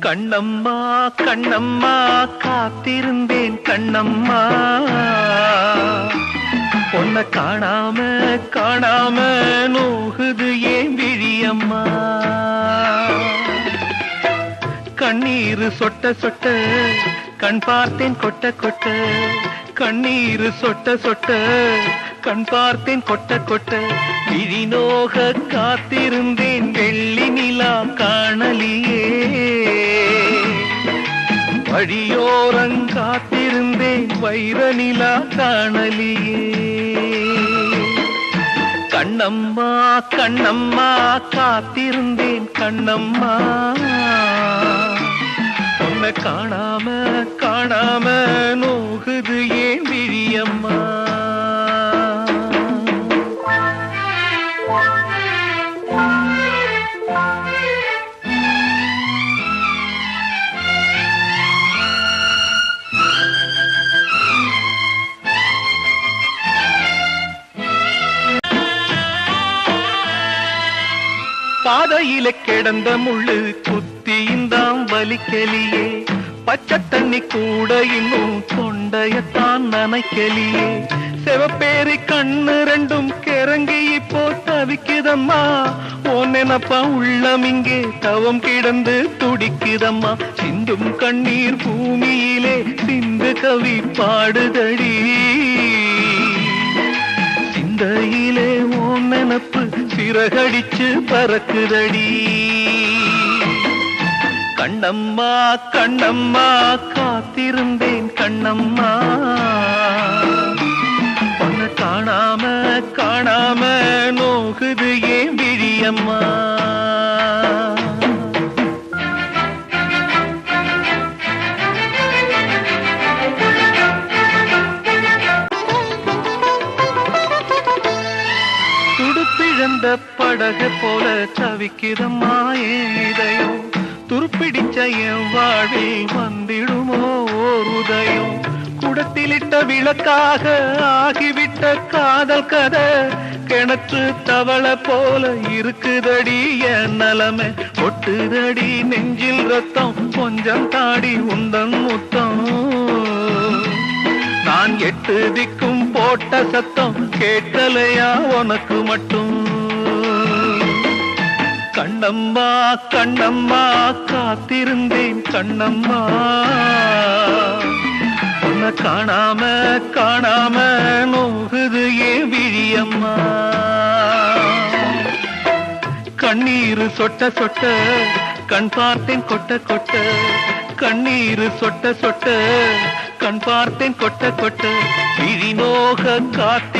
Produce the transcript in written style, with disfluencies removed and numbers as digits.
கண்ணம்மா கண்ணம்மா காத்திருந்தேன் கண்ணம்மா, பொன்ன காணாம காணாம நோகுது ஏன் விழியம்மா. கண்ணீர் சொட்ட சொட்ட கண் பார்த்தேன் கொட்ட கொட்ட, கண்ணீர் சொட்ட சொட்ட கண் பார்த்தேன் கொட்ட கொட்ட, விழிநோக காத்திருந்தேன் வெள்ளி நிலா காணலியே, வழியோரங்காத்திருந்தேன் வைர நிலா காணலியே. கண்ணம்மா கண்ணம்மா காத்திருந்தேன் கண்ணம்மா, உன்னை காணாம காணாம நோகுது ஏன் விழியம்மா. பாதையில கிடந்த முள்ளு குத்தியுந்தான் வலிக்கலியே, பச்சை தண்ணி கூட இன்னும் தொண்டையத்தான் நனைக்கலியே, செவப்பேரி கண்ணு ரெண்டும் கிறங்கி இப்போ தவிக்குதம்மா, ஓன் நினப்பா உள்ளம் இங்கே தவம் கிடந்து துடிக்குதம்மா, சிந்தும் கண்ணீர் பூமியிலே சிந்து கவி பாடுதடி, சிந்தையிலே ஓன் நினப்பு சிறகடிச்சு பறக்குதடி. கண்ணம்மா கண்ணம்மா காத்திருந்தேன் கண்ணம்மா, பொன்ன காணாம காணாம நோகுது ஏன் விழியம்மா. துடுப்பிழந்த படகு போல தவிக்கிறம்மா என் இதயம், துருப்பிடிச்ச என் வாழ்வில் வந்திடுமோ ஓர் உதயம், குடத்திலிட்ட விளக்காக ஆகிவிட்ட காதல் கதை, கிணற்று தவளை போல இருக்குதடி என் நலமை, ஒட்டுதடி நெஞ்சில் ரத்தம் கொஞ்சம் தாடி உந்தன் முத்தம், நான் 8 திக்கும் போட்ட சத்தம் கேட்கலையா உனக்கு மட்டும். கண்ணம்மா கண்ணம்மா காத்திருந்தேன் கண்ணம்மா, உன்னை காணாம காணாம நோகுது ஏன் விழியம்மா. கண்ணீர் சொட்ட சொட்ட கண் பார்த்தேன் கொட்ட கொட்ட, கண்ணீர் சொட்ட சொட்ட கண் பார்த்தேன் கொட்ட கொட்ட, விழிநோக காத்தி